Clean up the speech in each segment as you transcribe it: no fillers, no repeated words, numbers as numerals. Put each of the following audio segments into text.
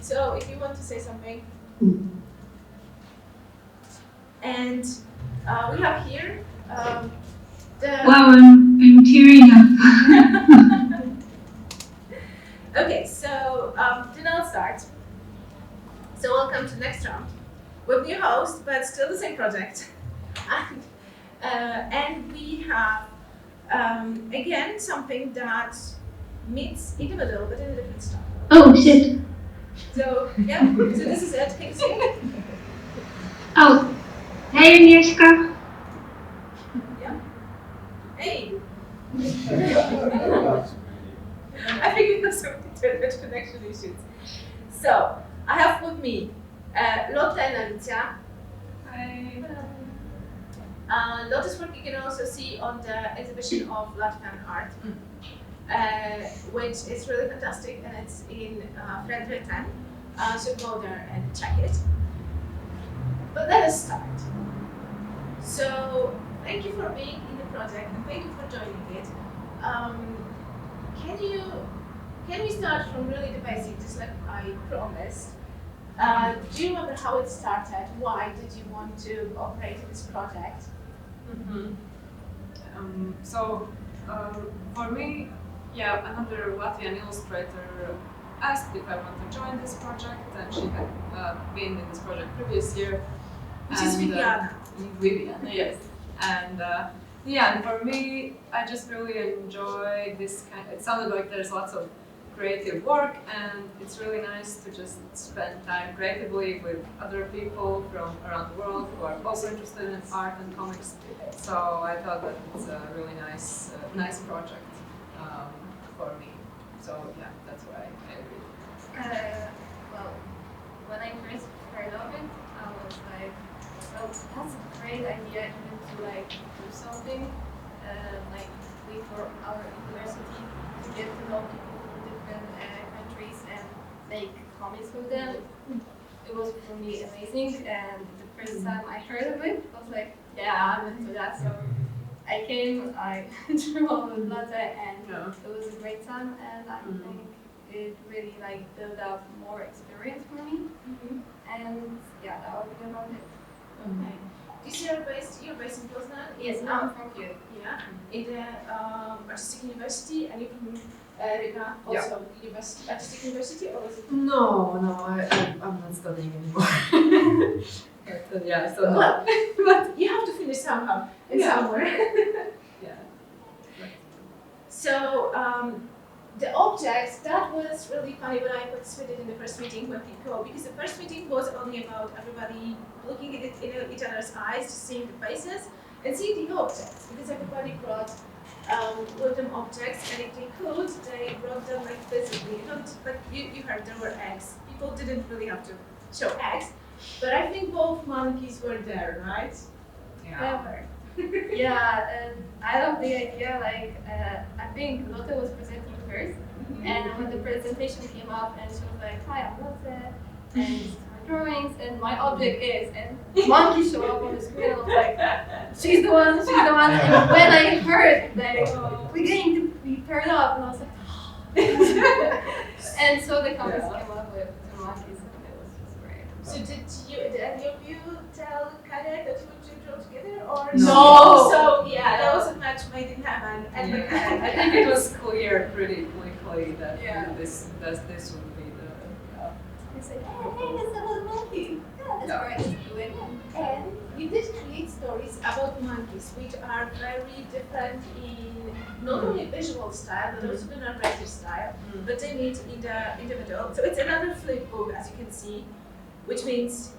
So if you want to say something. And we have here Wow, I'm tearing up. Okay, so then I'll start. So welcome to the next round with new host, but still the same project. And we have again something that meets in the middle, but in a different style. Oh shit. So yeah, so this is it. Can you see it? Oh, hey Agnieszka. Yeah. Hey. I think we have some internet connection issues. So I have with me Lotte and Alicia. Hi. Lotte is what you can also see on the exhibition of Latvian art, which is really fantastic, and it's in Frederick 10. So go there and check it. But let us start. So thank you for being in the project and thank you for joining it. Can we start from really the basics, just like I promised? Do you remember how it started? Why did you want to operate this project? For me, another Latvian illustrator asked if I want to join this project, and she had been in this project previous year. Which is Viviana. Viviana, yes. And for me, I just really enjoy this kind. It sounded like there's lots of creative work, and it's really nice to just spend time creatively with other people from around the world who are also interested in art and comics. So I thought that it's a really nice project for me. So yeah, that's why I agreed. Well, when I first heard of it, I was like, well, that's a great idea even to like do something like we for our university to get to know people from different countries and make comics with them. It was for me amazing, and the first time I heard of it, I was like, yeah, I'm into that. So I came, I drew all with Lotte, and it was a great time, and I think it really like built up more experience for me. And yeah, that would be about it. Okay. You see you're based in Poznan? Yes, I'm from here. Yeah. In the artistic university, and you're from Riga, also artistic university, or was it? No, I'm not studying anymore. But, so no. Well, but you have to finish somehow, somewhere. Yeah. So the objects, that was really funny when I participated in the first meeting when people, because the first meeting was only about everybody looking at it in each other's eyes, just seeing the faces and seeing the objects, because everybody brought with them objects, and if they could, they brought them like physically. Not like you heard there were eggs. People didn't really have to show eggs, but I think both monkeys were there, right? Ever. Yeah, I love the idea. Like, I think Lotte was presenting first, and when the presentation came up, and she was like, "Hi, I'm Lotte," and my drawings, and my object is, and monkeys show up on the screen. I was like, "She's the one, she's the one." And when I heard like we're going to be paired up, and I was like, and so the comments came up with the monkeys, and it was just great. So did any of you tell Kare that you would draw together, or No. So yeah, that was a match made in heaven. And I think it was clear pretty quickly that this would be the. They said, "Hey, that's a little monkey." Yeah, that's right. Let's do it. And you did create stories about monkeys, which are very different in not only visual style, but also the narrative style. But they meet in the middle. So it's another flip book, as you can see, which means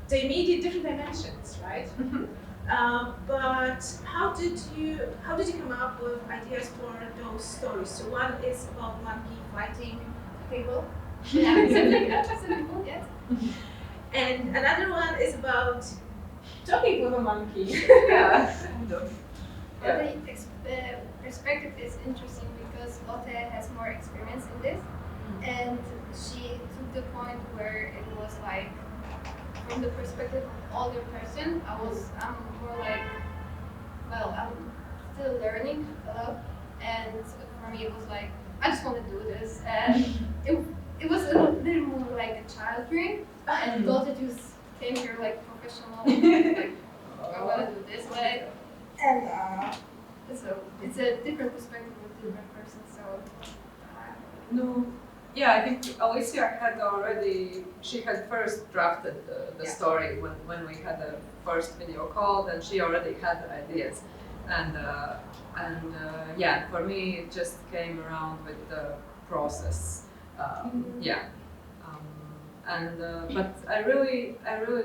they meet in different dimensions, right? But how did you come up with ideas for those stories? So one is about monkey fighting a table. Simple, yes. And another one is about talking with a monkey. Yeah. Well, the perspective is interesting because Lotte has more experience in this, and she took the point where it was like, from the perspective of older person, I'm more like, well, I'm still learning a lot, and for me it was like, I just want to do this, and it was a little more like a child dream, and daughter just came here like professional, like I want to do this way, and so it's a different perspective with different person. So No. Yeah, I think Alicia had already, she had first drafted the story when we had the first video call, then she already had the ideas. And yeah, for me it just came around with the process. But I really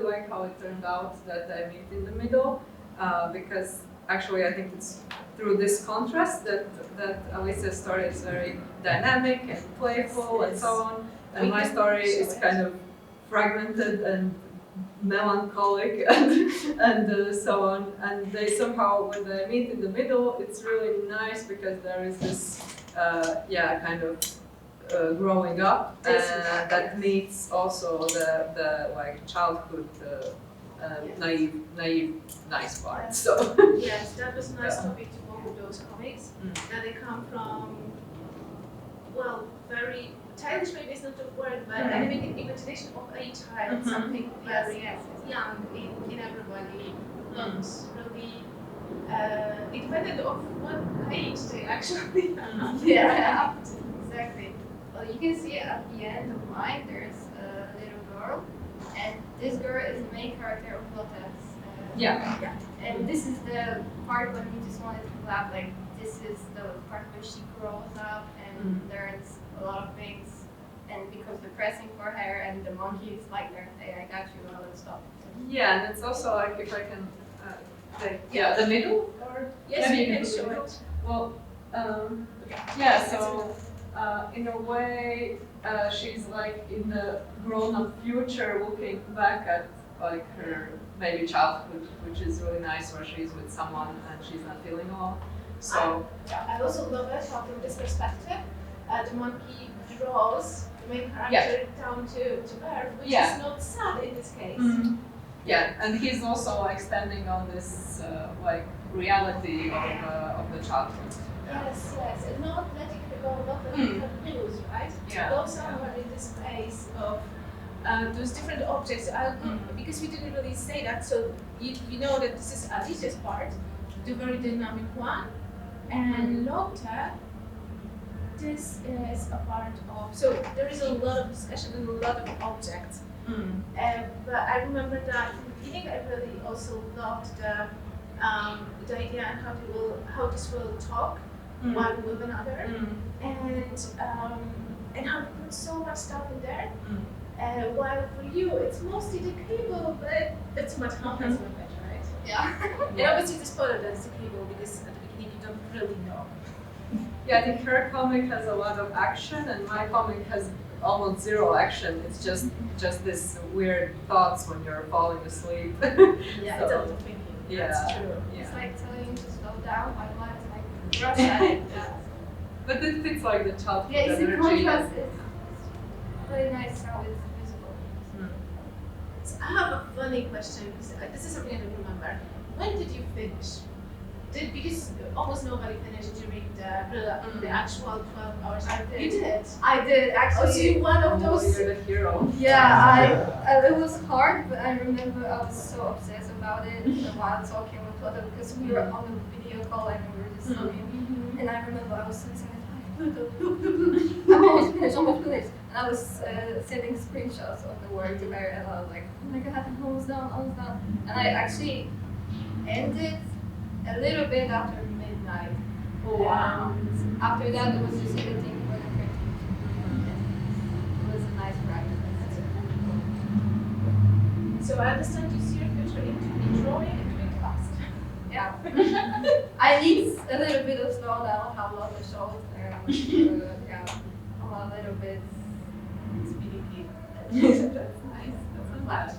like how it turned out that I meet in the middle, because actually I think it's through this contrast that Alicia's story is very dynamic and playful and so on, and my story is kind of fragmented and melancholic and so on. And they somehow, when they meet in the middle, it's really nice because there is this kind of growing up that meets also the like childhood naive nice part. So yes, that was a nice topic to both of those comics. That they come from, well, very childish maybe is not the word, but animated imagination of a child, something very young in everybody. Not really independent of what age they actually are. yeah, exactly. Well, you can see at the end of mine, there's a little girl, and this girl is the main character of Lotte's. And this is the part when we just wanted to laugh, like this is the part where she grows up and learns a lot of things and becomes depressing for her, and the monkey is like there, hey, I got you, all that stuff. Yeah, and it's also like, if I can take the middle, or Yes, maybe you can put the show middle. it. Well, so in a way, she's like in the grown-up future, looking back at like her maybe childhood, which is really nice, where she's with someone and she's not feeling alone. So I also love it how from this perspective, the monkey draws the main character down to earth, which is not sad in this case. Yeah, and he's also like standing on this like reality of the childhood. Yes, and not letting her go, not letting her lose, right? Yeah. Go somewhere in this space of those different objects. Because we didn't really say that, so you know that this is Alicia's part, the very dynamic one, and Lotte, this is a part of. So there is a lot of discussion and a lot of objects. But I remember that from the beginning, I really also loved the idea and how this will talk one with another, and how to put so much stuff in there. While for you, it's mostly the cable, but it's much happens with it, right? Yeah. And obviously the spoiler that's the cable, because at the beginning you don't really know. Yeah, I think her comic has a lot of action, and my comic has almost zero action. It's just this weird thoughts when you're falling asleep. Yeah, it's overthinking. That's true. It's like telling you to slow down, otherwise like rush at it. But it fits like the childhood Yeah, it's a energy. contrast. It's really nice how it's visible. So I have a funny question, because this is something I don't remember. When did you finish? Because almost nobody finished during the actual 12 hours. You did? I did actually. Oh, so you're one of those. You're the hero. Yeah, it was hard, but I remember I was so obsessed about it while talking with Lotte, because we were on a video call and we were just talking. And I remember I was so excited. I'm almost finished. And I was sending screenshots of the work to her, and I was like, oh my god, I'm almost done. And I actually ended a little bit after midnight. Oh, wow. After that, it was just editing for the cartoon. It was a nice ride. So I understand you see your future in drawing and doing fast. Yeah. I need a little bit of slow down, how long the show is there. I'm a little bit speedy. That's nice. That's a lot.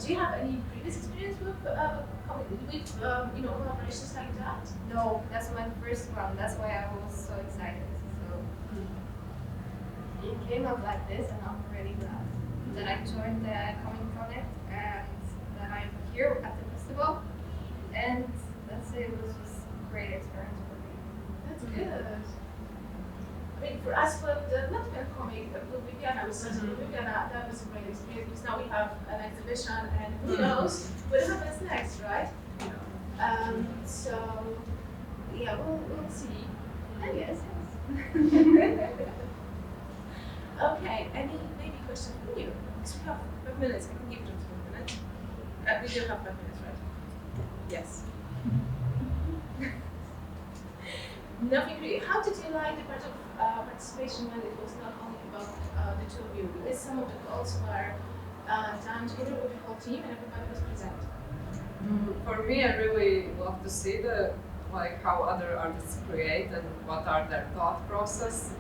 Do you have any previous experience with collaborations like that? No, that's my first one. That's why I was so excited. So it came up like this, and I'm really glad that I joined the Comic Connect and that I'm here at the festival. And that's it. It was just a great experience for me. That's good. I mean, for us, for the Latvian comic, Ljubljana, was such Ljubljana, that was a great experience because now we have an exhibition and who knows what happens next, right? So, yeah, we'll see. I guess, Okay, any maybe question for you? Because we have 5 minutes, I can give them 2 minutes. We do have 5 minutes, right? Yes. Nothing really. How did you like the part of participation when it was not only about the two of you? Because some of the goals were done together with the whole team and everybody was present. For me, I really love to see the how other artists create and what are their thought process.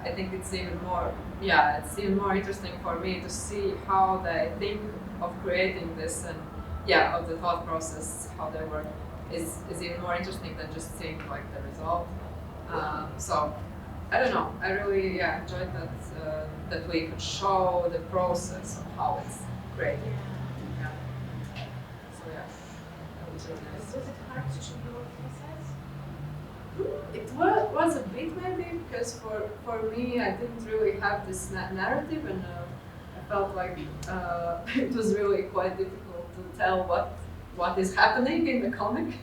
I think it's even more interesting for me to see how they think of creating this and of the thought process, how they work is even more interesting than just seeing the result. So I don't know. I really enjoyed that we could show the process of how it's created. Yeah. So that was really nice. Was it hard to show your process? It was a bit maybe because for me I didn't really have this narrative and I felt like it was really quite difficult to tell what is happening in the comic.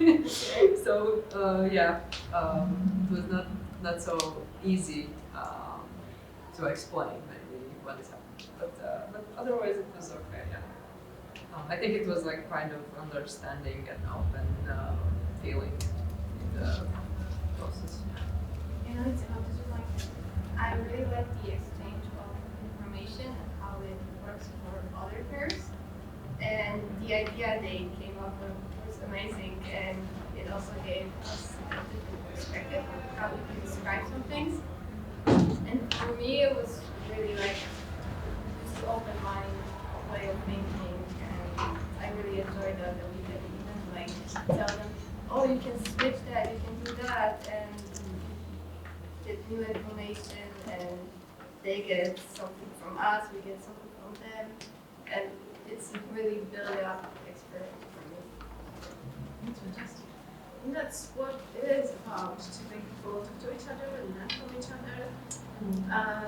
So it was not so easy to explain maybe what is happening. But otherwise it was okay. Yeah. I think it was kind of understanding and open feeling in the process. And how did you like it? I really like the exchange of information and how it works for other pairs. And the idea they came up with was amazing, and it also gave us a different perspective of how we can describe some things. And for me, it was really this open mind way of thinking, and I really enjoyed that we could even tell them, oh, you can switch that, you can do that, and get new information, and they get something from us, we get something from them, and it's really built up experience for me. That's fantastic. And that's what it is about, to make people talk to each other and learn from each other,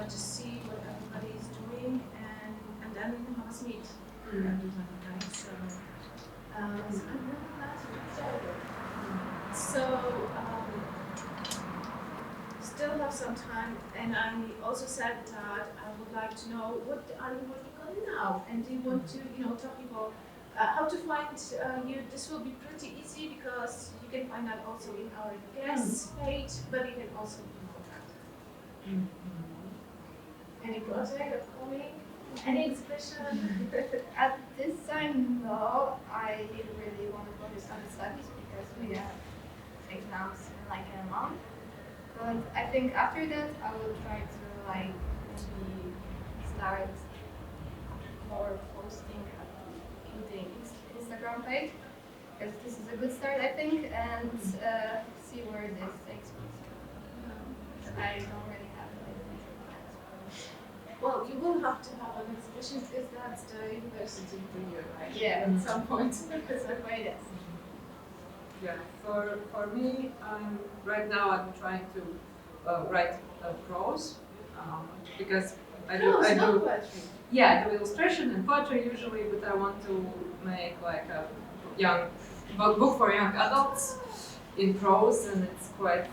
to see what everybody is doing, and then have us meet every time, right? So I'm really glad to be started. So, still have some time, and I also said that I would like to know what are you working on now, and do you want to, tell people how to find you? This will be pretty easy because you can find that also in our guests page, but you can also be in contact. Any project upcoming? Any exhibition? At this time, no, I didn't really want to focus on the studies because we have exams in a month. But I think after that, I will try to maybe start more posting in the Instagram page, because this is a good start, I think, and see where this takes me. I don't really have plans. Well, you will have to have an exhibition because that's the university for you, right? Yeah. At some point. So yes. Yeah, for me, right now I'm trying to write prose because I do poetry. I do illustration and poetry usually, but I want to make a young book for young adults in prose, and it's quite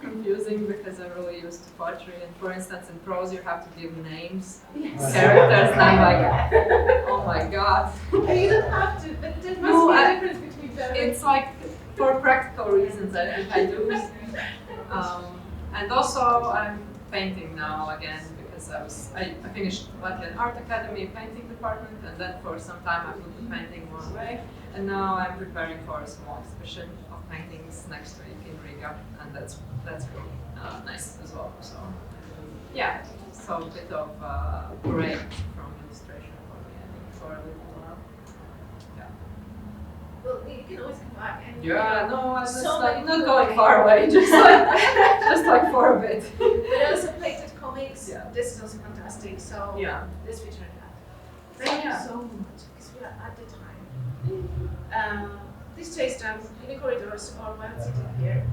confusing because I'm really used to poetry. And for instance, in prose you have to give names, characters, and I'm like, oh my god. You don't have to, but there must be a difference between them. It's for practical reasons I think I do. And also I'm painting now again because I finished Latvian Art Academy painting department, and then for some time I put the painting one way, and now I'm preparing for a small exhibition of paintings next week in Riga, and that's really nice as well. So so a bit of break from illustration for me, I think, for a little while. Well, you can always come back and I'm many not people going like- far away, just for a bit. But also plated comics. Yeah. This is also fantastic. So let's return that. Thank you so much because we are at the time. Please chase them in the corridors or while sitting here.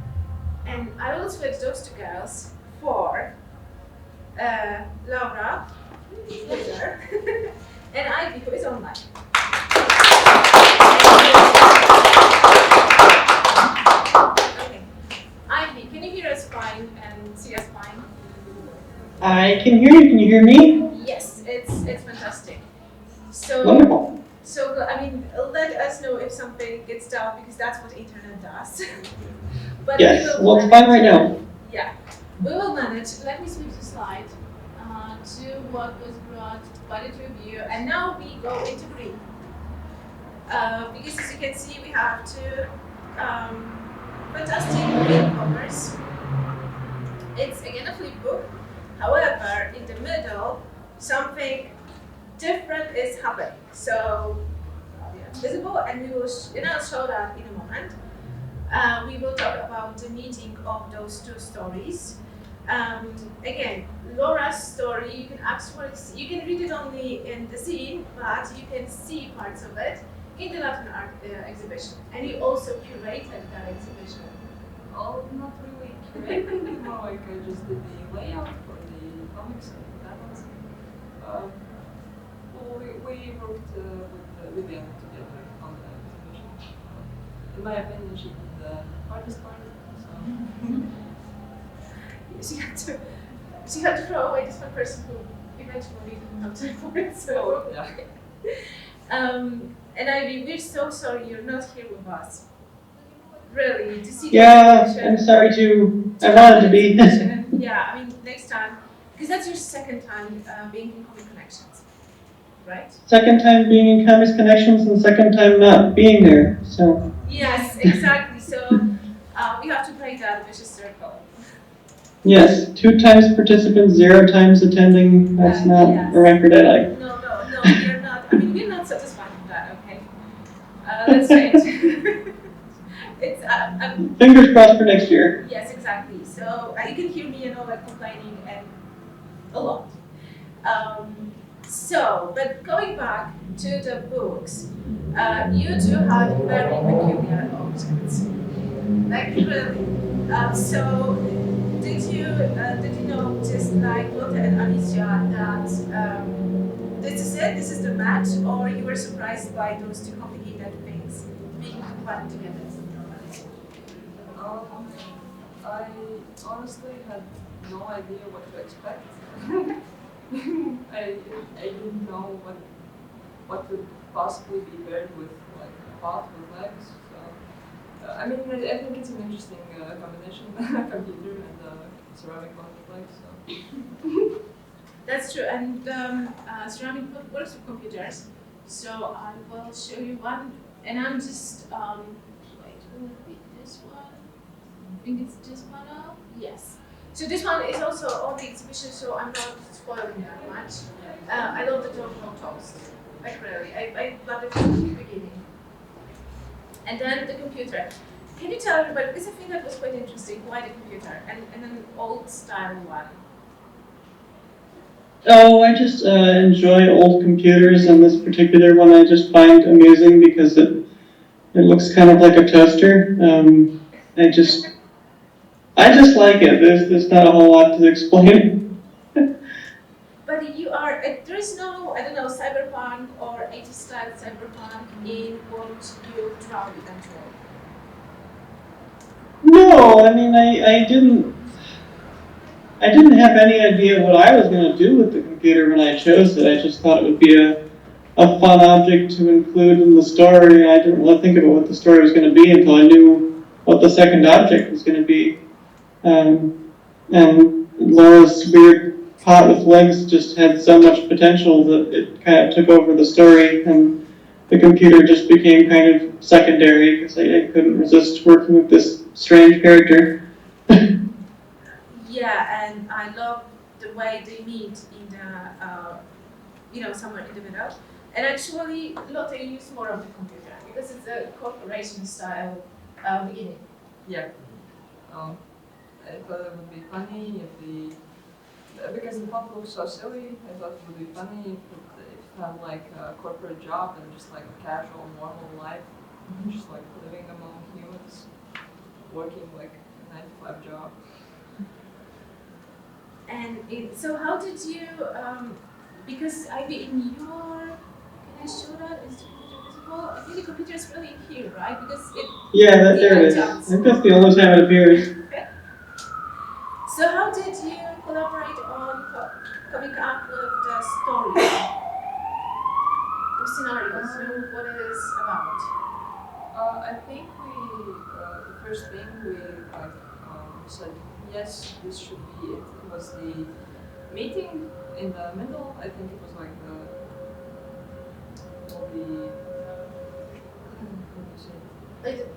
And I will switch those two girls for Laura, Peter, and Ivy, who is online. Okay. Ivy, can you hear us fine and see us fine? I can hear you. Can you hear me? Yes, it's fantastic. So, Wonderful. so I mean, let us know if something gets down because that's what internet does. But Yes, we will well, it's fine right now. Yeah, we will manage. Let me switch the slide to what was brought by the two of you, and now we go into green. Because as you can see, we have two fantastic green covers. It's again a flip book. However, in the middle, something different is happening. So, visible, and we will show that in a moment. We will talk about the meeting of those two stories. Again, Laura's story, you can actually see, you can read it only in the scene, but you can see parts of it in the Latin art exhibition. And you also curated that exhibition. Oh, not really curated, more like I just did the layout for the comics and panels. Well, we worked with Vivian together on the exhibition. In my opinion, she did the hardest part. So. She had to throw away this one person who eventually didn't have time for it. So. Yeah. And Ivy, we're so sorry you're not here with us. Really, to see. Yeah, I'm sorry too. I wanted to be. Yeah, I mean, next time, because that's your second time being in Comic Connections, right? Second time being in Comics Connections and second time not being there, so. Yes, exactly. So we have to break that vicious circle. Yes, 2 times participants, 0 times attending. That's not yes. a record I like. No, you're not. I mean, we're not satisfied with that, okay? Let's change. It's Fingers crossed for next year. Yes, exactly. So you can hear me, like complaining and a lot. But going back to the books, you two had very peculiar objects. Like really. So did you notice, like Lotte and Alicia, that this is it, this is the match, or you were surprised by those two complicated things being combined together? I honestly had no idea what to expect. I didn't know what would possibly be paired with like a pot with legs. So I mean, I think it's an interesting combination, computer and ceramic pot with legs. So. That's true, and ceramic works with computers. So I will show you one, and I'm just wait, will it be this one? I think it's this one. Yes. So this one is also on the exhibition, so I'm not spoiling that much. I love the Jojo toast, like really. I love it from the beginning. And then the computer. Can you tell everybody, because I think that was quite interesting, why the computer and an old style one? Oh, I just enjoy old computers, and this particular one I just find amusing because it looks kind of like a toaster. I just like it. There's not a whole lot to explain. But you are, there is no, I don't know, cyberpunk or 80s style cyberpunk in what you draw eventually. No, I mean I didn't have any idea what I was going to do with the computer when I chose it. I just thought it would be a fun object to include in the story. I didn't really think about what the story was going to be until I knew what the second object was going to be. And Laura's weird pot with legs just had so much potential that it kind of took over the story, and the computer just became kind of secondary because I couldn't resist working with this strange character. Yeah, and I love the way they meet in the, somewhere in the middle. And actually, Lotte used more of the computer because it's a corporation style beginning. Yeah. I thought it would be funny because the pop looks so silly, I thought it would be funny if it had like a corporate job and just like a casual, normal life, just like living among humans, working like a 9-to-5 job. So how did you, because I be in your, can I show that? Is the computer visible? I think the computer is really here, right? Because it, Yeah, there it is. I think that's the only time it appears. so how did you collaborate on coming up with the story, the scenarios, what it is about? I think the first thing we said, yes, this should be it. It was the meeting in the middle. I think it was like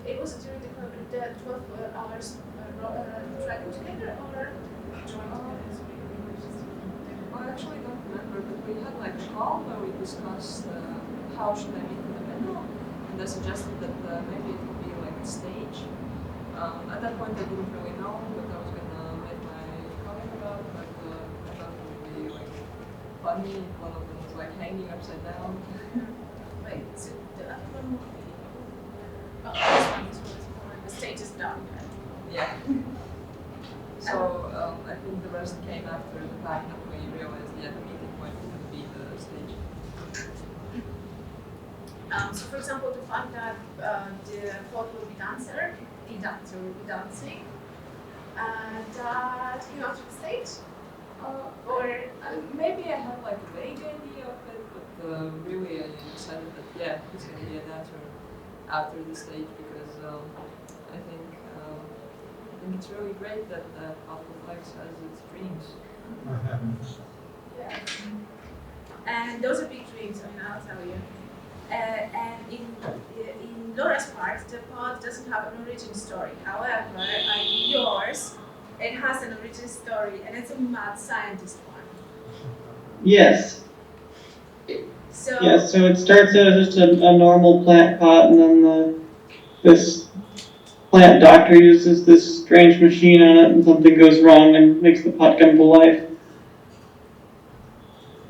It was during the 12 hours tracking together or joined I actually don't remember, but we had like a call where we discussed how should I meet in the middle, and I suggested that maybe it would be like a stage. At that point I didn't really know what I was gonna make my comment about, but I thought it would be like funny. One of them was like hanging upside down. Wait, so the other one would be, this one is more, the stage is done. Yeah. So I think the rest came after the fact that we realized the meeting point would be the stage. So for example, the fact that the pod will be dancer will be dancing, that came after the stage? Or maybe I had like a vague idea of it, but really I decided that yeah, he's going to be a dancer after the stage because I think it's really great that PFSK has its dreams. yeah. And those are big dreams, I mean, I'll tell you. And in Laura's part, the pod doesn't have an origin story. However, in yours, it has an origin story, and it's a mad scientist one. Yes. So Yeah, so it starts out as just a normal plant pot, and then this plant doctor uses this strange machine on it, and something goes wrong and makes the pot come to life.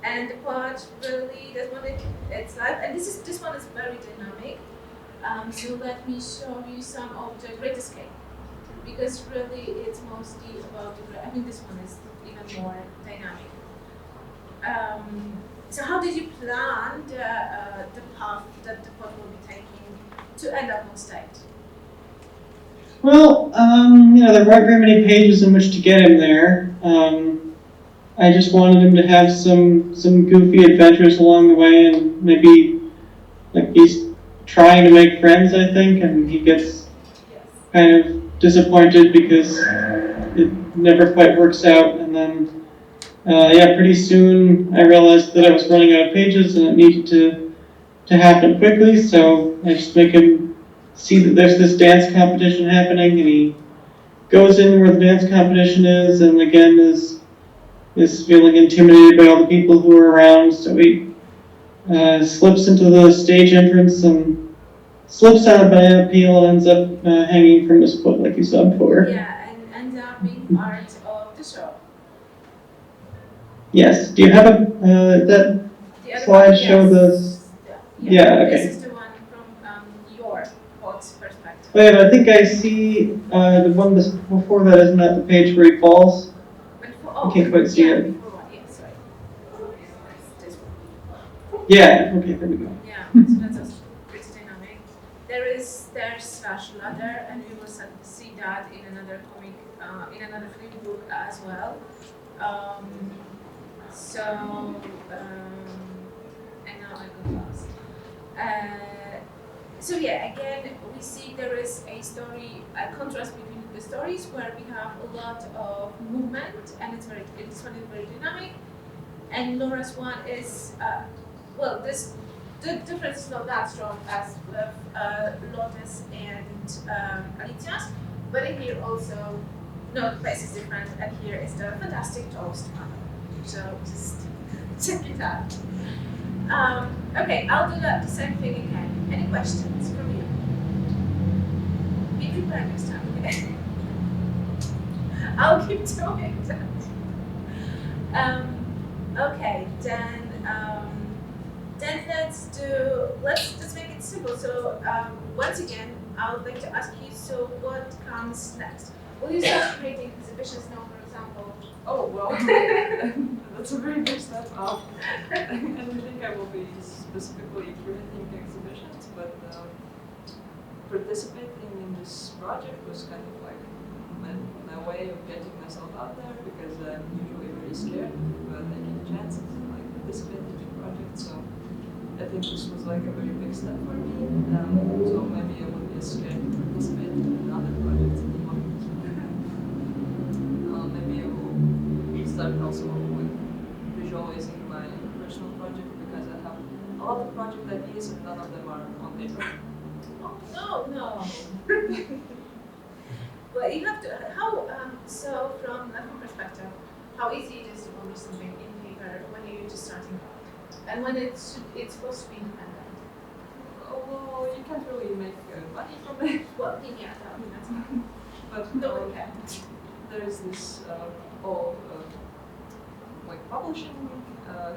and the pod really does want its life, and this one is very dynamic. So let me show you some of the Great Escape, because really it's mostly about I think this one is even more dynamic. So how did you plan the path that the pod will be taking to end up on stage? Well, there weren't very many pages in which to get him there. I just wanted him to have some goofy adventures along the way, and maybe like he's trying to make friends, I think, and he gets kind of disappointed because it never quite works out. And then, pretty soon I realized that I was running out of pages and it needed to happen quickly. So I just make him see that there's this dance competition happening, and he goes in where the dance competition is, and again is feeling intimidated by all the people who are around. So he slips into the stage entrance and slips on a banana peel and ends up hanging from his foot like you saw before. Yeah, and ends up being part of the show. Yes. Do you have that The other slide one, show yes. Yeah, okay. This is the one from your pod's perspective. Oh, yeah, but I think I see the one before that. Isn't that the page where he falls? I can't quite see it. Before one, yeah, sorry. This one. Yeah, okay, there we go. Yeah, so that's also pretty dynamic. There's Slash Ladder, and we will see that in another comic, in another film book as well. And now I go lost. So yeah, again, we see there is a story, a contrast between the stories where we have a lot of movement, and it's very dynamic. And Laura's one is, the difference is not that strong as with Lotus and Alicia's, but in here also, no, the place is different, and here is the fantastic toast one. So just check it out. Okay, I'll do the same thing again. Any questions from you? Be prepared next time, okay? I'll keep doing that. Okay, then let's make it simple. So once again, I would like to ask you, so what comes next? Will you start creating exhibitions, novels, example? Oh, well, that's a very big step up. And I think I will be specifically curating exhibitions, but participating in this project was kind of like my way of getting myself out there, because I'm usually very scared of taking chances and like participating in projects. So I think this was like a very big step for me. So maybe I wouldn't be as scared to participate in other projects anymore. Maybe I will start also with visualizing my personal project, because I have a lot of project ideas and none of them are on paper. Oh, no. Well, you have to, how, so from that perspective, how easy it is to publish something in paper when you're just starting out? And when it's supposed to be independent? Oh, well, you can't really make money from it. Well, yeah, that's fine. But No one can. there's this whole like publishing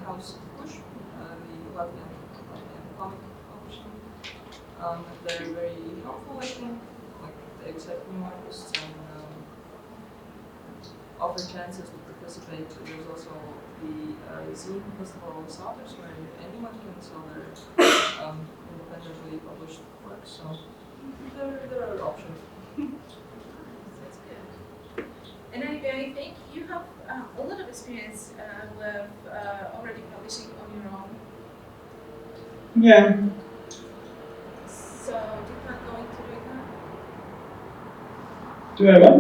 house push, the Latvian comic publishing. They're very helpful, I think. Like they accept new artists and offer chances to participate. There's also the zine festival of authors, where anyone can sell their independently published works. So there are options. That's good. And I think you have a lot of experience with already publishing on your own. Yeah. So do you plan going to do that? Do I what?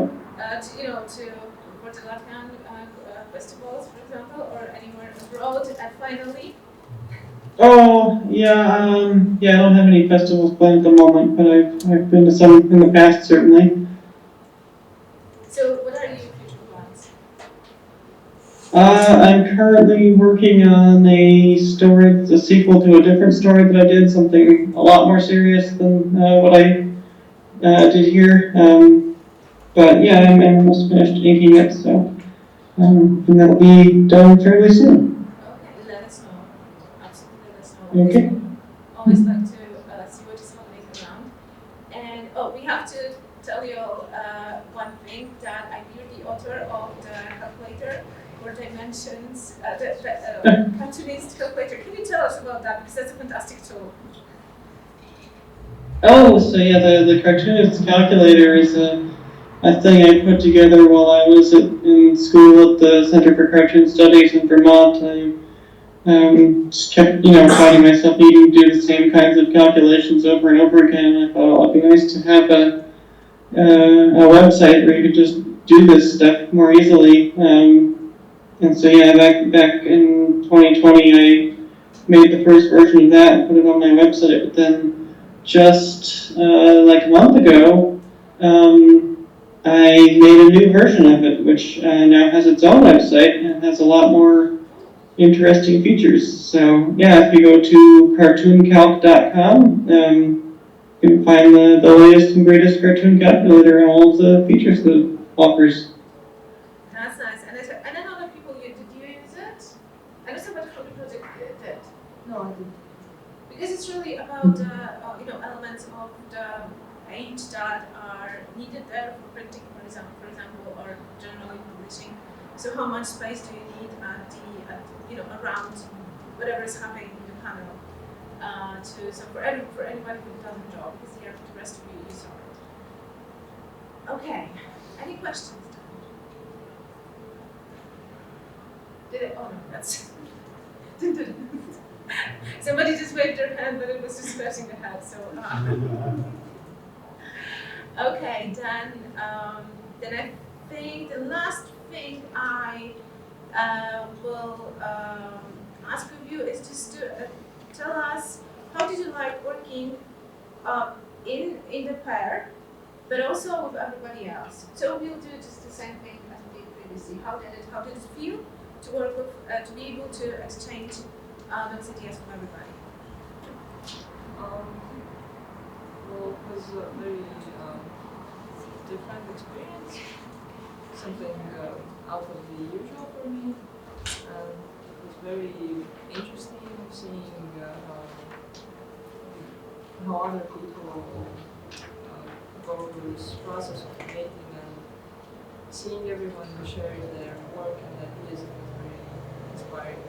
For the Latvian festivals, for example, or anywhere abroad, and finally? Oh, yeah, yeah, I don't have any festivals planned at the moment, but I've been to some in the past, certainly. So what are your future plans? I'm currently working on a sequel to a different story that I did, something a lot more serious than what I did here. But yeah, I'm almost finished inking it, so and that'll be done fairly soon. Okay, let us know. Absolutely, let us know. Okay. Always like to see what is happening around. And we have to tell you one thing, that I'm the author of the calculator for dimensions, the cartoonist calculator. Can you tell us about that? Because that's a fantastic tool. Oh, so yeah, the cartoonist calculator is a thing I put together while I was in school at the Center for Cartoon Studies in Vermont. I just kept, finding myself needing to do the same kinds of calculations over and over again. I thought, oh, it'd be nice to have a website where you could just do this stuff more easily. And so yeah, back in 2020, I made the first version of that and put it on my website. But then just like a month ago, I made a new version of it, which now has its own website and has a lot more interesting features. So yeah, if you go to cartooncalc.com, you can find the latest and greatest cartoon calculator and all of the features that it offers. That's nice. And I know that people did you use it? I know somebody from the project did. No, I didn't. Because it's really about elements of the page that are needed there for printing, for example, or generally publishing. So how much space do you need at around whatever is happening in the panel? So for anybody who does the job, because here the rest of you saw it. Okay. Any questions? Did it? Oh no, that's. Somebody just waved their hand, but it was just scratching the head. So. Okay, then I think the last thing I will ask of you is just to tell us how did you like working in the pair, but also with everybody else. So we'll do just the same thing as we did previously. How did it feel to work with to be able to exchange those ideas with everybody? Well, it was a very different experience, something out of the usual for me. It was very interesting seeing how other people go through this process of creating and seeing everyone sharing their work and ideas was very inspiring.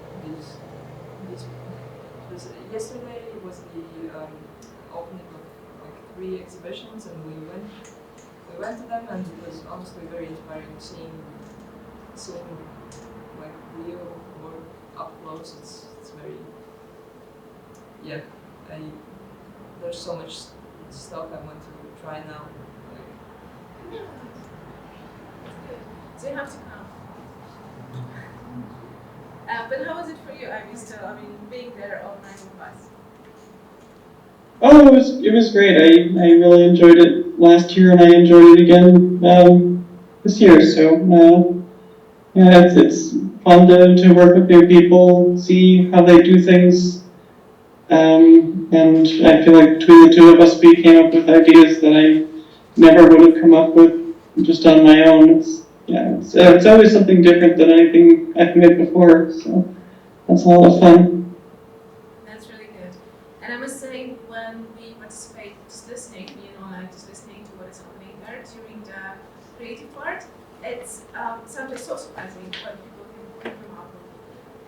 This yesterday was the opening of like 3 exhibitions, and we went to them, and it was honestly very inspiring seeing like real work up close. It's very there's so much stuff I want to try now. Yeah. That's good. So you have to come. But how was it for you, Ivy, still? I mean, being there all 9 of us. Oh, it was great. I really enjoyed it last year, and I enjoyed it again this year. So yeah, it's fun to work with new people, see how they do things, and I feel like between the 2 of us, we came up with ideas that I never would have come up with just on my own. It's always something different than anything I've made before. So that's a lot of fun. That's really good. And I must say, when we participate, just listening, just listening to what is happening there during the creative part, it's sometimes so surprising what people can come up with.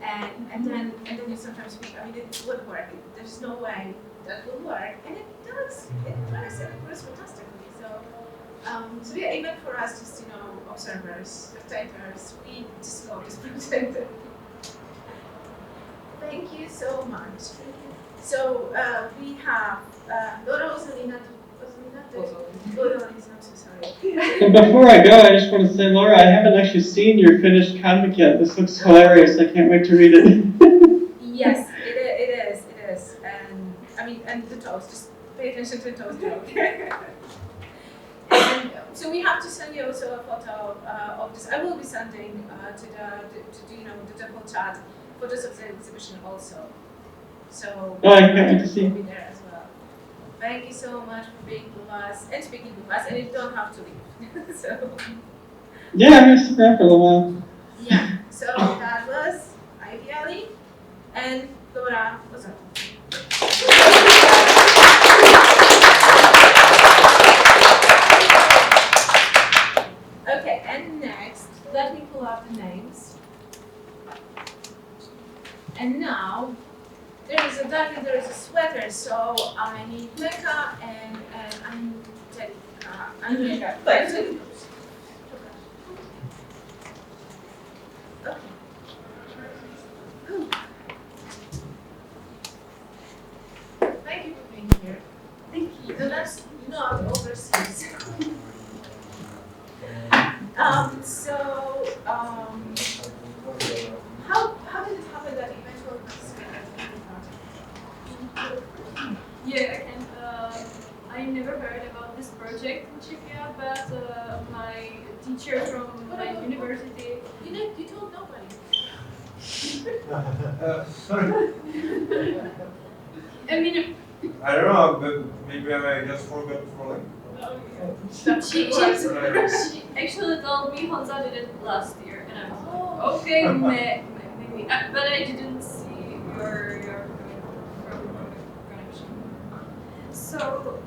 And then you sometimes think, I mean, it would work. There's no way that will work, and it does. It works, and it works fantastically. So yeah, even for us, just observers, spectators, we just love this project. Thank you so much. So we have Laura Osalina. I'm so sorry. And before I go, I just want to say, Laura, I haven't actually seen your finished comic yet. This looks hilarious. I can't wait to read it. Yes, it is. And I mean, and the toast. Just pay attention to the toast joke. And so we have to send you also a photo of this. I will be sending to the whole chat photos of the exhibition also. So I can't wait to see. will be there as well. Thank you so much for being with us and speaking with us. And you don't have to leave. So Yeah, I'm gonna stick around for a little while. yeah. So that was Ivy Ali and Laura Osalina. Okay, and next, let me pull out the names. And now, there is a duck and there is a sweater, so I need Mecca and I'm Angelica. Okay. Thank you for being here. Thank you. So that's not overseas. How did it happen that eventually participated in the project? Yeah, I never heard about this project in Czechia, but my teacher from my university. You told nobody. Sorry. I mean, I don't know, but maybe I just forgot for like. she actually told me Honza did it last year, and I was like, okay, maybe, but I didn't see your connection. So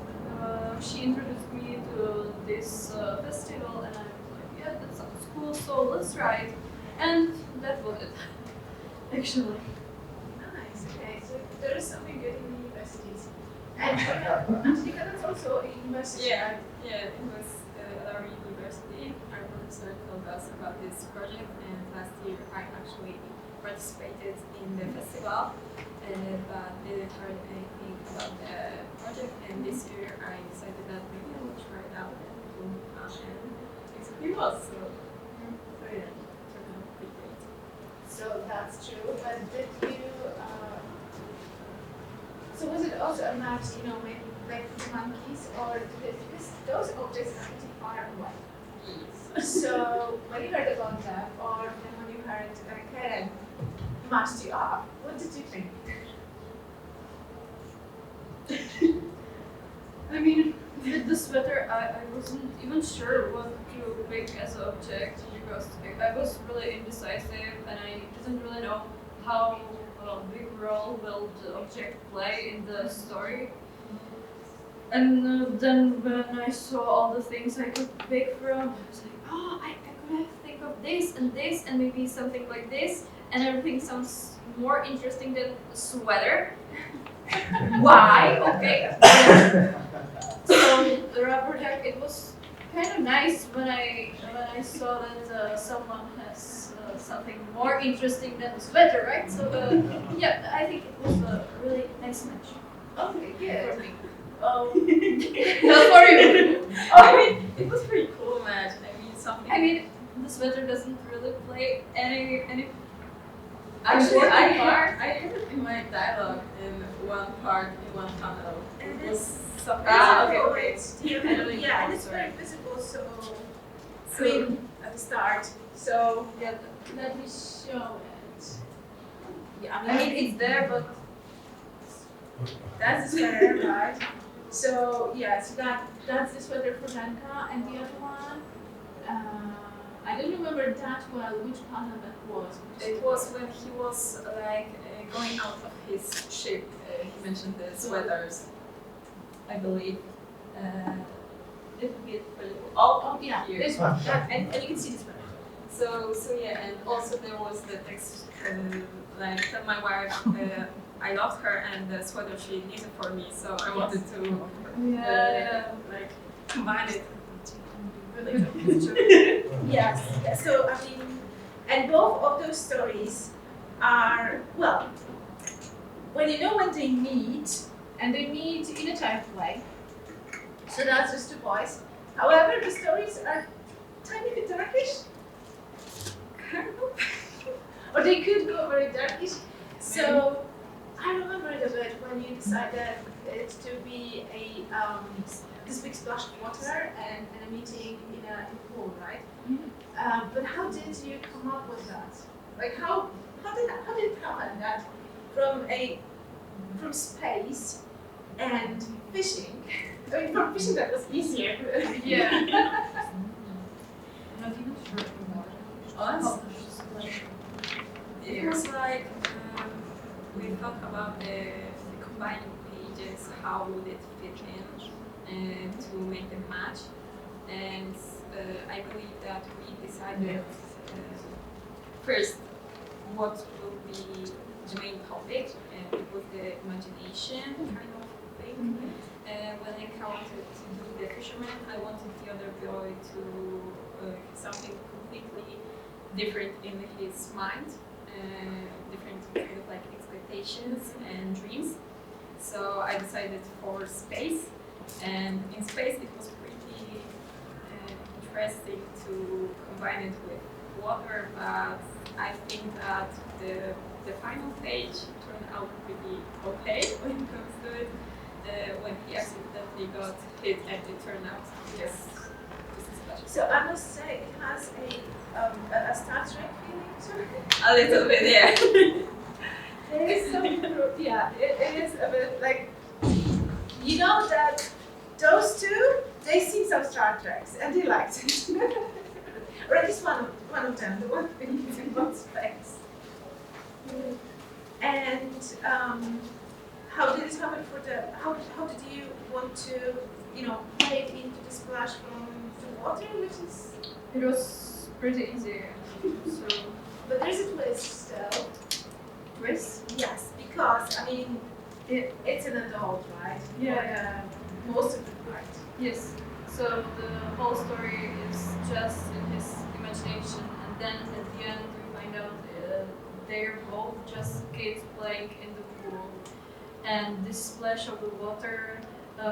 she introduced me to this festival, and I was like, yeah, that sounds cool, so let's try it. And that was it, actually. Nice. Okay, so there is something good in the universities. And Angelica, that's also a university. Yeah, it was at our university. Our professor told us about this project, and last year I actually participated in the festival, but didn't heard anything about the project. And this year I decided that maybe I will try it out and it's a few months. So yeah, it's gonna be great. So that's true. But did you? So was it also a match? Maybe like the monkeys, or those objects are pretty far away. So when you heard about that, or when you heard Karen matched you up, what did you think? I mean, with the sweater, I wasn't even sure what to pick as an object because I was really indecisive and I didn't really know how big role will the object play in the story. And then when I saw all the things I could pick from, I was like, oh, I we have to think of this and maybe something like this, and everything sounds more interesting than a sweater. Why? Okay. So the rubber duck, it was kind of nice when I saw that someone has something more interesting than the sweater, right? So yeah, I think it was a really nice match. Okay, good. For me. Not for you. I mean, it was pretty cool match. I mean, something. I mean, the sweater doesn't really play any. Actually, important part. I had it in my dialogue in one part, in one panel. It was something. Okay. Okay. Yeah, and it's very visible, so I mean, at the start. So Yeah, let me show it. Yeah, I mean it's there, but that's the sweater, right? So yeah, so that's the sweater for Danka, and the other one, I don't remember that well which panel that was. It was when he was like going out of his ship. He mentioned the sweaters, I believe. It would be pretty cool. Oh yeah, Here. this one, and you can see this one. So yeah, and also there was the text like tell my wife I loved her and the sweater she knitted for me, so I wanted to like combine it. Yes. So I mean, and both of those stories are well, when you know when they meet, and they meet in a type of way. So that's just two boys. However, the stories are tiny bit darkish. Or they could go very darkish. So I remember it a bit when you decided it to be a this big splash of water and a meeting in a pool, right? But how did you come up with that? Like how did it happen that from space and fishing? I mean, from fishing that was easier. yeah. Honestly, it was like we thought about the combining pages, how would it fit in to make them match, and I believe that we decided first what will be the main topic, and it was the imagination kind of thing. When I wanted to do the fisherman, I wanted the other boy to something completely different in his mind, different kind of like expectations and dreams. So I decided for space, and in space it was pretty interesting to combine it with water, but I think that the final page turned out pretty okay when it comes to it. When he accidentally got hit and it turned out just special. So I must say it has a Star Trek feeling to it. A little bit, yeah. There is some, yeah, it is a bit like, you know that those two, they see some Star Treks and they liked it. Or at least one of them, the one in both space. And how did it happen for how did you want to, play it into the splash from the water, which is, It was pretty easy. So but there's a twist still. twist. Yes, because I mean, it's an adult, right? Yeah. Most of the part. Yes. So the whole story is just in his imagination, and then at the end we find out they're both just kids playing in the pool, and this splash of the water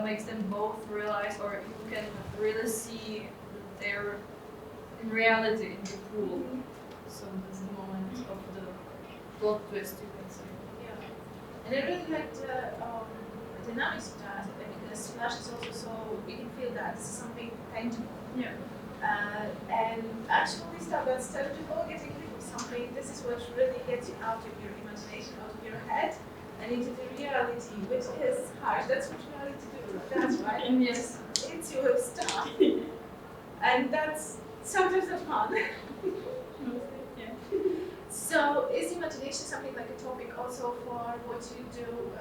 makes them both realize, or you can really see that they're in reality in the pool. So that's the moment of the plot twist, you can say. Yeah. And I really like the dynamics of that. I mean, the splash is also so you can feel that this is something tangible. Yeah. And actually stuff that's tangible, getting rid of something, this is what really gets you out of your imagination, out of your head, and into the reality, which is harsh. That's what reality do. That's right. And yes. It's your stuff. And that's sometimes not fun. Yeah. So is imagination something like a topic also for what you do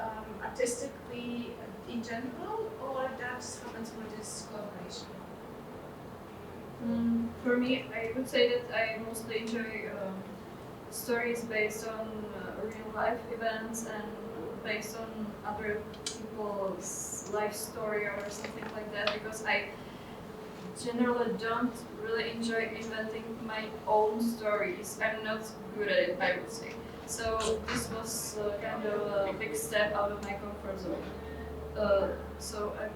artistically in general, or that just happens for this collaboration? For me, I would say that I mostly enjoy stories based on real life events and based on other people's life story or something like that, because I generally don't really enjoy inventing my own stories. I'm not good at it, I would say. So this was kind of a big step out of my comfort zone. So I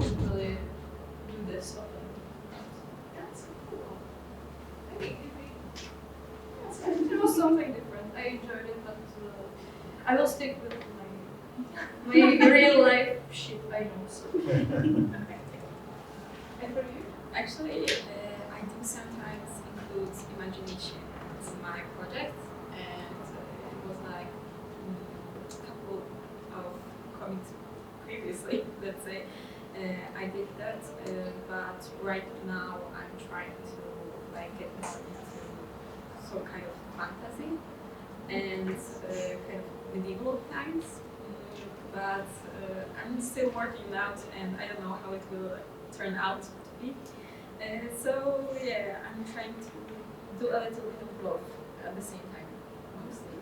usually do this often. That's cool. Maybe. It was something different. I enjoyed it, but I will stick with my real life shit I know. So. And for you? Actually, I do sometimes include imagination in my project, and it was like a couple of comics previously, let's say. I did that, but right now I'm trying to like get more into some kind of fantasy and kind of medieval times. But I'm still working out, and I don't know how it will turn out to be. So yeah, I'm trying to do a little bit of both at the same time, mostly.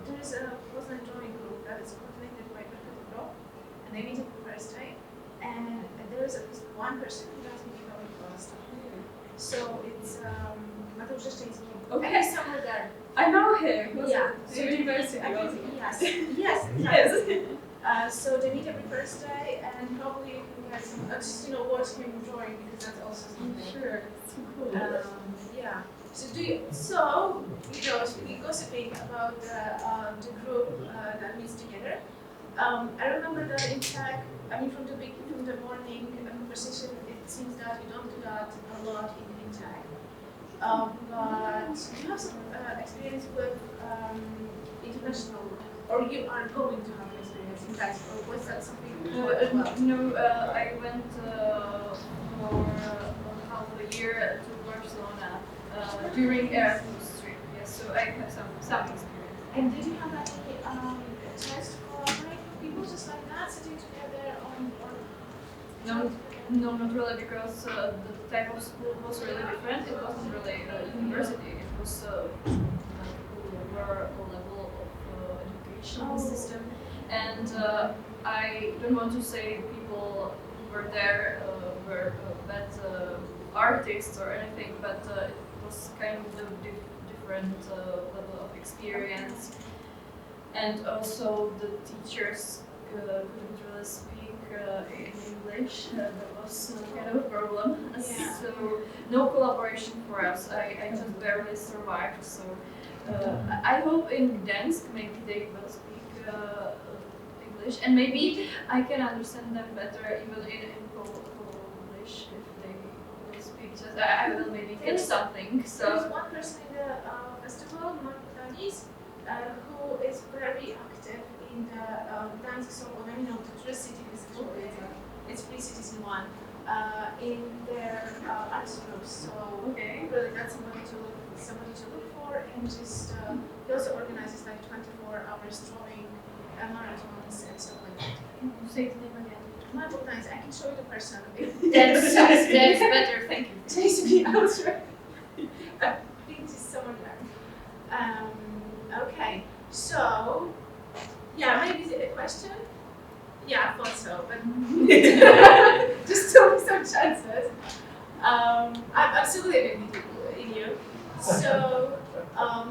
There is a Poznan drawing group that is coordinated by Dr. and they meet every Thursday. And there is at least one person who doesn't give up class. So it's Mateusz Szczęsny. Okay. And he's somewhere there. I know him. Yeah. So university. Yes. Yes. Exactly. So they meet every Thursday, and probably if we have some, just watch him drawing, because that's also something. Sure. So cool. Yeah. So so speaking gossiping about the group that meets together. I remember that in fact, from the morning conversation, it seems that you don't do that a lot in tech. But do you have some experience with international, or you are going to have experience in tech, or was that something before as well? No, I went for half a year to Barcelona during Erasmus trip. Yes, so I have some experience. And did you have any chance to collaborate with people just like that, sitting together on? No, not really, because the type of school was really different. It wasn't really a university. It was lower level of educational system, and I don't want to say people who were there were bad artists or anything, but it was kind of a different level of experience, and also the teachers couldn't really speak in English. That was kind of a problem. Yeah. So no collaboration for us. I just barely survived. So I hope in Gdansk maybe they will speak English, and maybe I can understand them better even in Polish if they will speak. Just I will maybe catch something. There's So one person in the festival, Mark who is very active in the Gdansk, so the tourist city basically. It's three cities in one. In their arts groups, so really that's somebody to look for, and just he also organizes like 24 hours drawing marathons and stuff like that. can you say the name again? Marble Nice, I can show you the person. That's better. Thank you. JCB outside. I think it's someone there. Okay, so yeah, maybe a question. Yeah, I thought so, but just took me some chances. I'm still living in you. So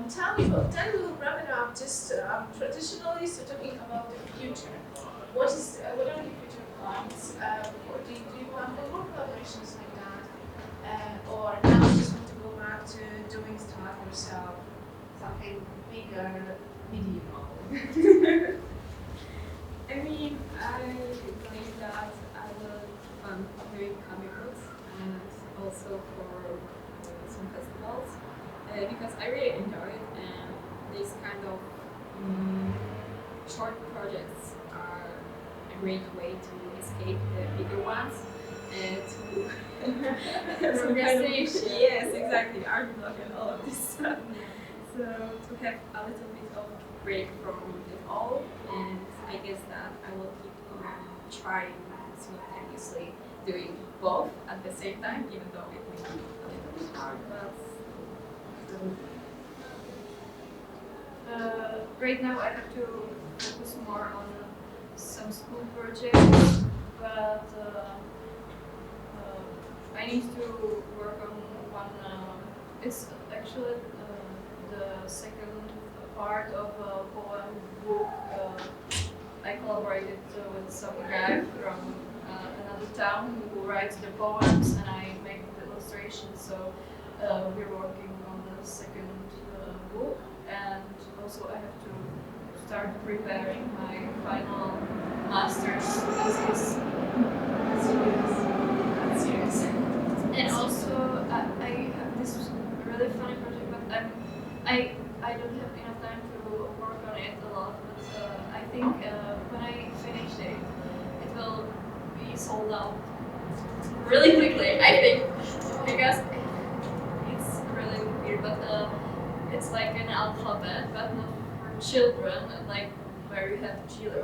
tell me, then we'll wrap it up. Just traditionally, so talking about the future. What are your future plans? Do you plan for more collaborations like that, or now you just want to go back to doing stuff yourself, something bigger, medieval? I believe that I will keep on doing comic books and also for some festivals because I really enjoy it, and these kind of short projects are a great way to escape the bigger ones and to Procrastination. Yes, exactly, art block and all of this stuff. So to have a little bit of break from it all, and I guess that I will keep on trying simultaneously doing both at the same time, even though it may be a little bit hard. But right now I have to focus more on some school projects, but I need to work on one. It's actually the second part of a poem book. I collaborated with some guy from another town who writes the poems, and I make the illustrations. So we're working on the second book, and also I have to start preparing my final master's thesis. That's serious. And also I have this really funny project, but I don't have enough time to work on it a lot. But I think when I finish it, it will be sold out really quickly. I think because it's really weird, but it's like an alphabet, but not for children, like where you have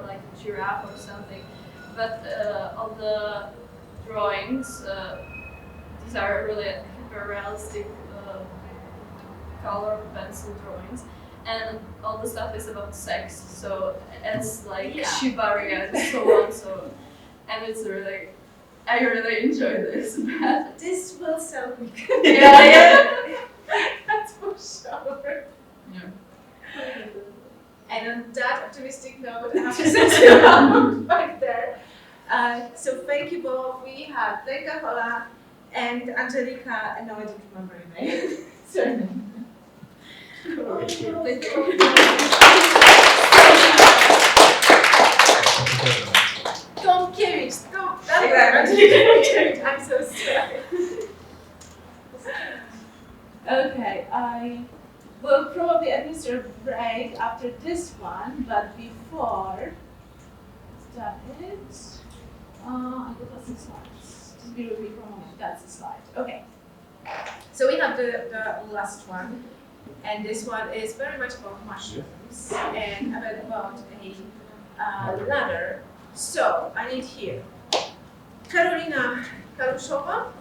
like giraffe or something. But all the drawings, these are really hyper realistic color pencil drawings, and all the stuff is about sex. So it's like shibari and so on. So, and it's really, I really enjoy this. But This will sell quick. yeah. That's for sure. Yeah. And on that optimistic note, I have to set you up back there. So thank you both. We had Lenka Hola and Angelica, and now I don't remember your name. Sorry. Thank you. Don't give it. Stop. I'm so sorry. Okay, I will probably administer a break after this one, but before that I will put some slides. Just be with me for a moment. That's the slide. Okay. So we have the last one, and this one is very much about mushrooms and a bit about a ladder. So I need here Karolina Karuszova.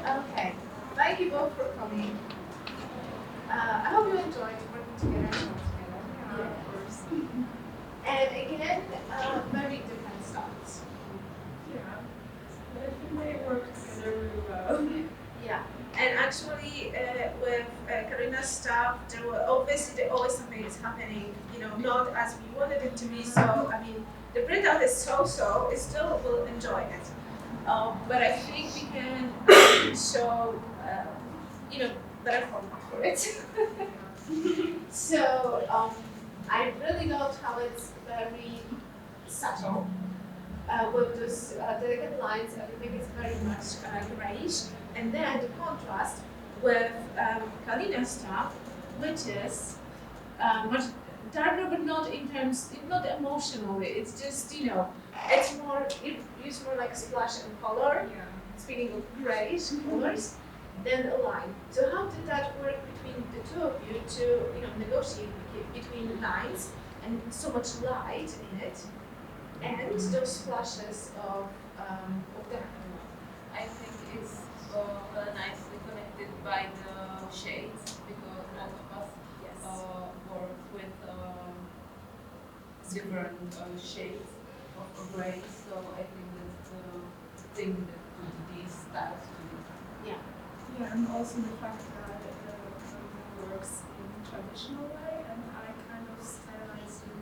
Okay, thank you both for coming. I hope you enjoyed working together and talking together. Yeah, of course. And again, very different styles. Yeah, I think they work together really well. Yeah, and actually with Karina's stuff, there were obviously always something is happening, not as we wanted it to be. So, I mean, the printout is so, it still will enjoy it. But I think we can show, better format for it. So, I really loved how it's very subtle. With those delicate lines, everything is very much grayish. And then the contrast with Kalina's stuff, which is much darker, but not not emotionally. It's just, it's more, it uses more like splash and color. Yeah. Speaking of grayish colors, then a line. So how did that work between the two of you to, negotiate between lines and so much light in it, and those flashes of dark? I think it's nicely connected by the shades, because most of us work with different shades of gray, so I think that's the thing that put these styles together. Yeah, and also the fact that it works in a traditional way, and I kind of stylize it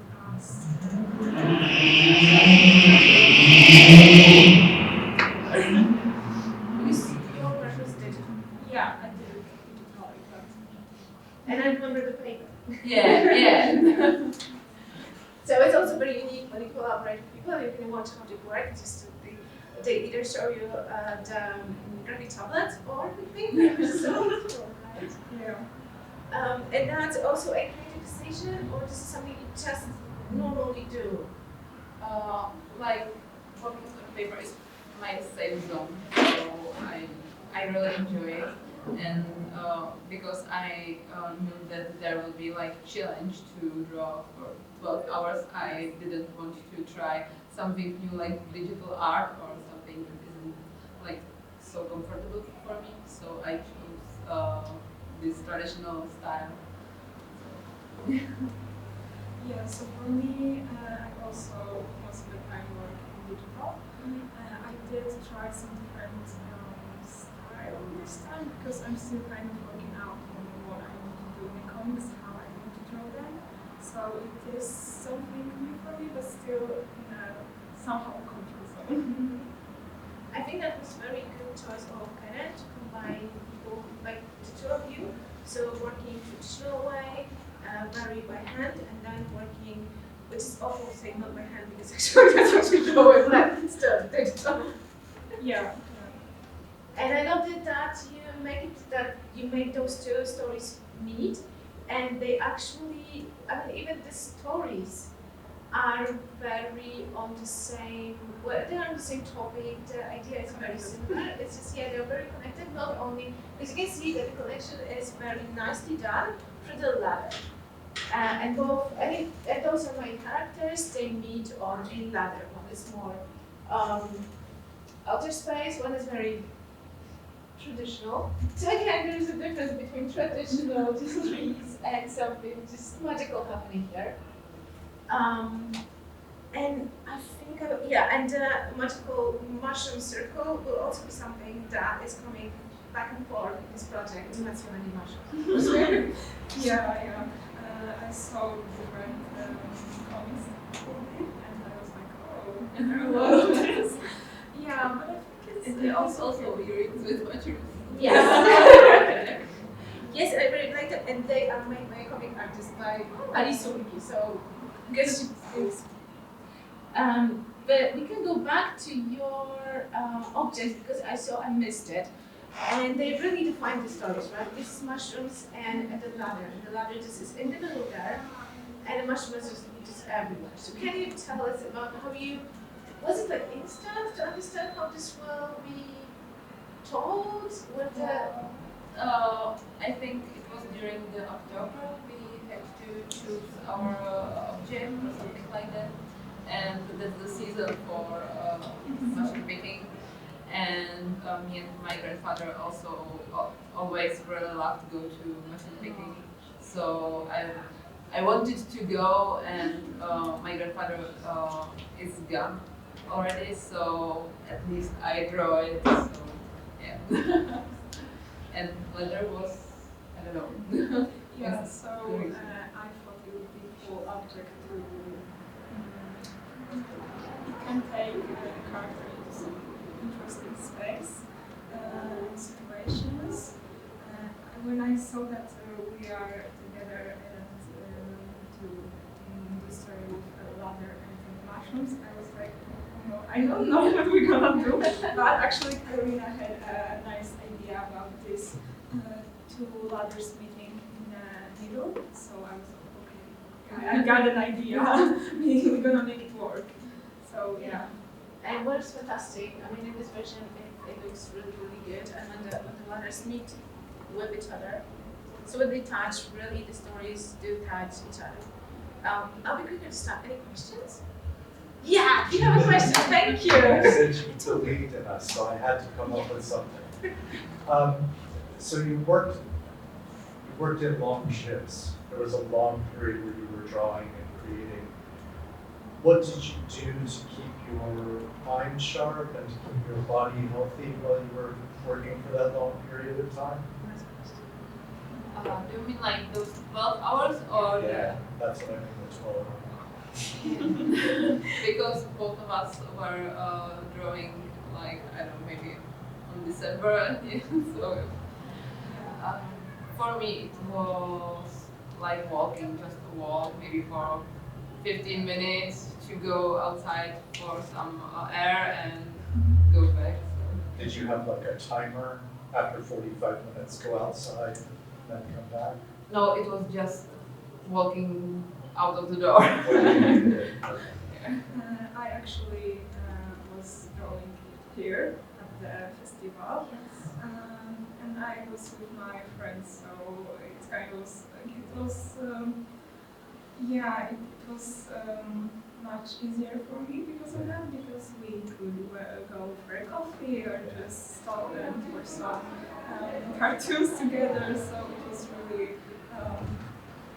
Because your work was digital. yeah, I did it digitally, but And I remember the paper. Yeah. So it's also very unique when you collaborate with people. You can watch how they work. Just they either show you the graphic tablet or the paper. So cool, right? yeah. And that's also a creative decision, or this is something you just normally do? Like working on paper is my safe zone, so I really enjoy it. And because I knew that there will be like challenge to draw for 12 hours, I didn't want to try something new like digital art or something that isn't like so comfortable for me. So I chose this traditional style. Yeah, so for me, I also most of the time work in digital. I did try some different style this time because I'm still kind of working out on what I want to do in the comics, how I want to draw them. So it is something new for me, but still somehow comfort zone. I think that was very good choice of Kenneth to combine people like the two of you. So working traditional way, very by hand, and then working, which is awful saying not by hand because actually that's what you draw with left instead of digital. Yeah. And I loved it that you make those two stories meet, and they actually, I mean, even the stories are very on the same, well, they're on the same topic, the idea is very similar, it's just, yeah, they're very connected, not only, because you can see that the collection is very nicely done through the ladder. And both, and those are my characters, they meet on a ladder. One is more outer space, one is very traditional. So again, there is a difference between traditional trees and something just magical happening here. And I think, and the magical mushroom circle will also be something that is coming back and forth in this project. We have so many mushrooms. Yeah. I saw different comics and I was like, oh, I love this. Yeah, but I think it's. And they also earrings with mushrooms. Yes. Yes, I really like that, and they are made by a comic artist by Arisumi, so good. But we can go back to your objects because I missed it. And they really define the stories, right? This is mushrooms and the ladder. And the ladder just is in the middle there, and the mushrooms is just everywhere. So can you tell us about how was it like instant to understand how this will be told? With the I think it was during the October we had to choose our object or something like that, and that's the season for mushroom picking. And me and my grandfather also always really loved to go to mushroom picking. So I wanted to go, and my grandfather is gone already, so at least I draw it. So yeah. And leather was, I don't know. Yeah, so I thought it would be a cool object to it can take a character into some interesting space and situations. And when I saw that we are together and in this story with ladder and mushrooms, I was like, oh, no, I don't know what we're gonna do. But actually, Karina had a nice idea about this two ladders meeting in the middle. So I was like, okay, I got an idea. We're gonna make it work. So yeah. And what is fantastic, I mean, in this version, it looks really, really good. And when the ladders meet with each other, so when they touch, really the stories do touch each other. I'll be quicker to start. Any questions? Yeah, you have a question. Thank you. I said you to lead in us, so I had to come up with something. So you worked in long shifts. There was a long period where you were drawing and creating. What did you do to keep your mind sharp and to keep your body healthy while you were working for that long period of time? Do you mean like those 12 hours or? Yeah, that's what I mean, the 12 hours. Because both of us were drawing like, I don't know, maybe on December. So for me it was like walking, just a walk, maybe for 15 minutes to go outside for some air and go back. So. Did you have like a timer after 45 minutes, go outside and then come back? No, it was just walking out of the door. I actually was drawing here at the festival, and I was with my friends, so it was much easier for me because of that, because we could go for a coffee or just stop and watch some cartoons together. So it was really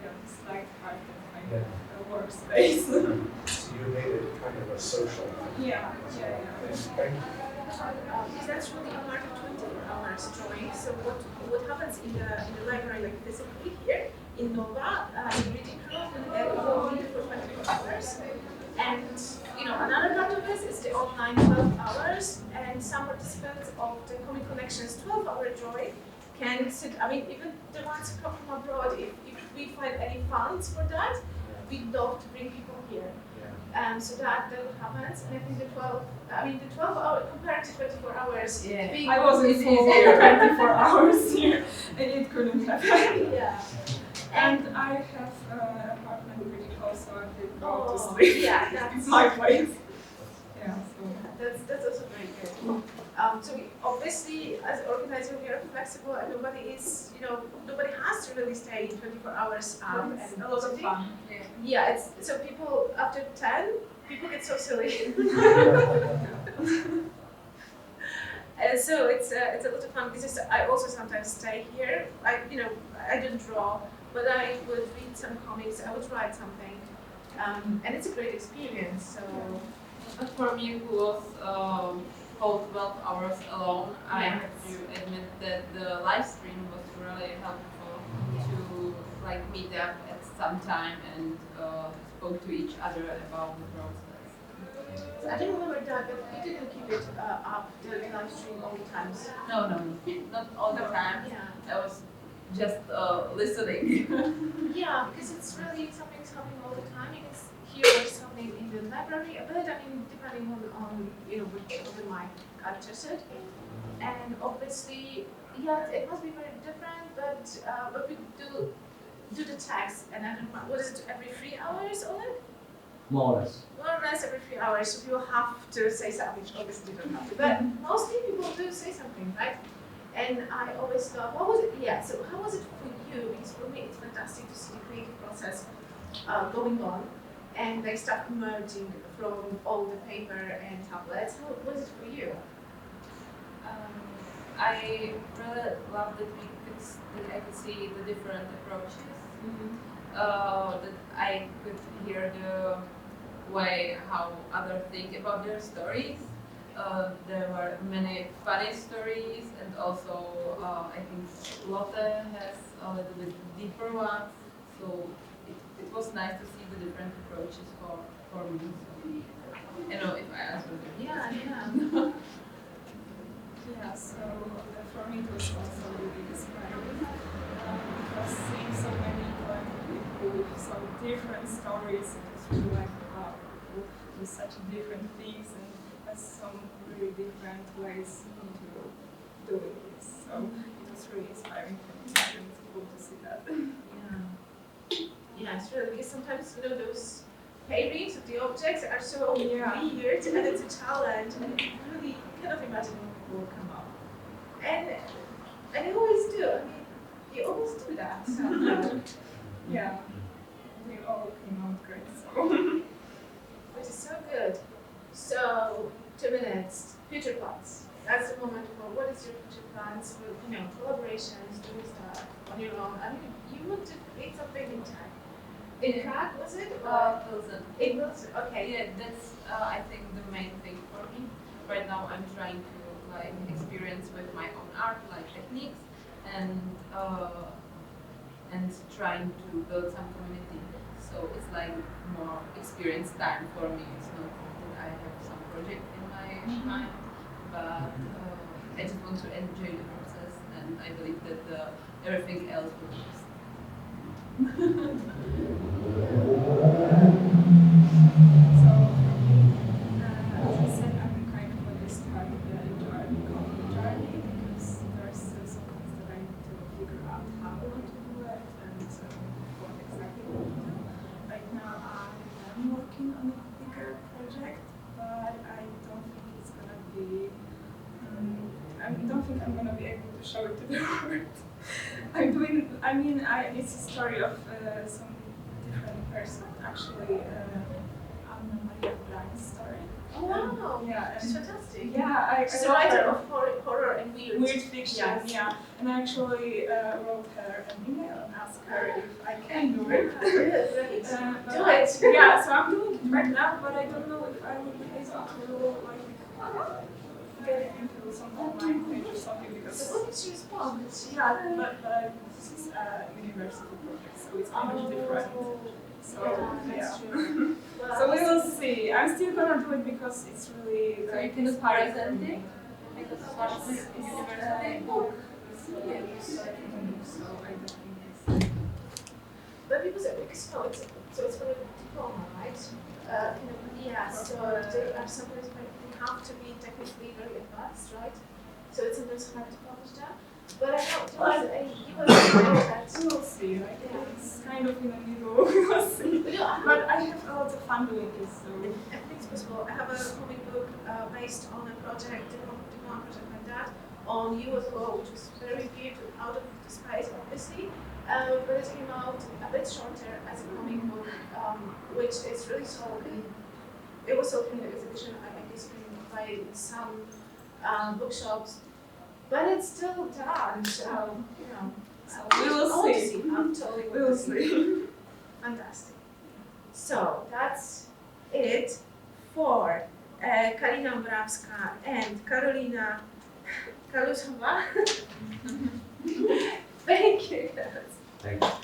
just like part of kind of a workspace. So you made it kind of a social. Yeah. Because that's really a part of 24 hours drawing. So what happens in the library, like physically here in Nova, in reading room, we'll meet for 24 hours. And another part of this is the online 12 hours, and some participants of the Comic Connections 12-hour drawing can sit. I mean, even the ones who come from abroad, if we find any funds for that, we'd love to bring people here. So that happens, and I think the 12 hours compared to 24 hours. Yeah. I was in for 24 hours here, and it couldn't happen. Yeah. And I have an apartment pretty close, so I could go to sleep. Yeah, that's my place. Yeah, so that's also very good. So we obviously, as an organizer, we are flexible, and nobody has to really stay 24 hours up. It's and a lot of fun. Yeah, so people after 10, people get so silly. And so it's a lot of fun because I also sometimes stay here. I don't draw, but I would read some comics. I would write something, and it's a great experience. So. But for me, who was whole 12 hours alone, I Yes. have to admit that the live stream was really helpful to meet up at some time and spoke to each other about the process. So I don't remember that, but you didn't keep it up, the live stream all the time. No, not all the time. Yeah. I was just listening. Yeah, because it's really something's happening all the time. You can hear what's happening in the library a bit. I mean, depending on which open mic captures it. And obviously, yeah, it must be very different. But we do the text, and I don't know, what is it, every 3 hours on it? More or less. More or less every 3 hours. So people have to say something. Which obviously you don't have to, but mostly people do say something, right? And I always thought, what was it? Yeah. So how was it for you? Because for me, it's fantastic to see the creative process going on, and they start emerging from all the paper and tablets. How was it for you? I really loved that I could see the different approaches. That I could hear the way how others think about their stories. There were many funny stories, and also I think Lotte has a little bit deeper ones. So it was nice to see the different approaches for me. So, I know if I answered it. Yeah. Yeah, so for me it was also really inspiring because seeing so many people with so different stories, it was really like, wow, people do such different things and has some really different ways into doing this. So it was really inspiring for me and it's cool to see that. Yeah, it's really, because sometimes those pairings of the objects are so weird, and it's a challenge, and you really cannot imagine what will come up. And they always do. I mean, you always do that. So. Yeah, we all came out great. So. Which is so good. So 2 minutes. Future plans. That's the moment for what is your future plans for collaborations, doing stuff on your own. I mean, you want to create something in tech. In Prague, was it? Pilsen. In Pilsen, okay. Yeah, that's I think the main thing for me. Right now I'm trying to experience with my own art, techniques, and trying to build some community. So it's more experience time for me. It's not that I have some project in my mind, but I just want to enjoy the process, and I believe that everything else will be just. So for me, as I said, I'm kind of at the start of the journey because there's still some things that I need to figure out how I want to do it and what exactly I want to do. Right now I am working on a bigger project, but I don't think it's gonna be. I don't think I'm gonna be able to show it to the world. It's a story of some different person, actually, Anna Maria Brand's story. Oh wow! Yeah, She's fantastic. Yeah, She's a wrote writer her of horror and weird fiction. Yes. Yeah, and I actually wrote her an email and asked her if I can do it. Great. But Do it. Yeah, so I'm doing it right now, but I don't know if I will be able to get it into some online page or something because. So what did she respond? Yeah, but this is a university project, so it's kind of different. So that's yeah. true. So we will see. I'm still gonna do it because it's really So you can inspiring. present it because it's one of the university book. So I don't think it's. But because it's for a diploma, right? Yeah. So there are sometimes when you have to be technically very advanced, right? So it's sometimes hard to publish that. But I know you will that. We will see. Like, it's kind of in the middle. We will see. But I have a lot of fun doing this. So Everything's possible. I have a comic book based on a project, diploma project like that, on UFO, which was very weird, out of the space, obviously. But it came out a bit shorter as a comic book, which is really sold. It was sold in the exhibition. I guess you can buy some bookshops, but it's still done. So So we will see. I'm totally We will see. Fantastic. So that's it for Karina Ombrawska and Karolina Kalusowa. Thank you guys. Thank you.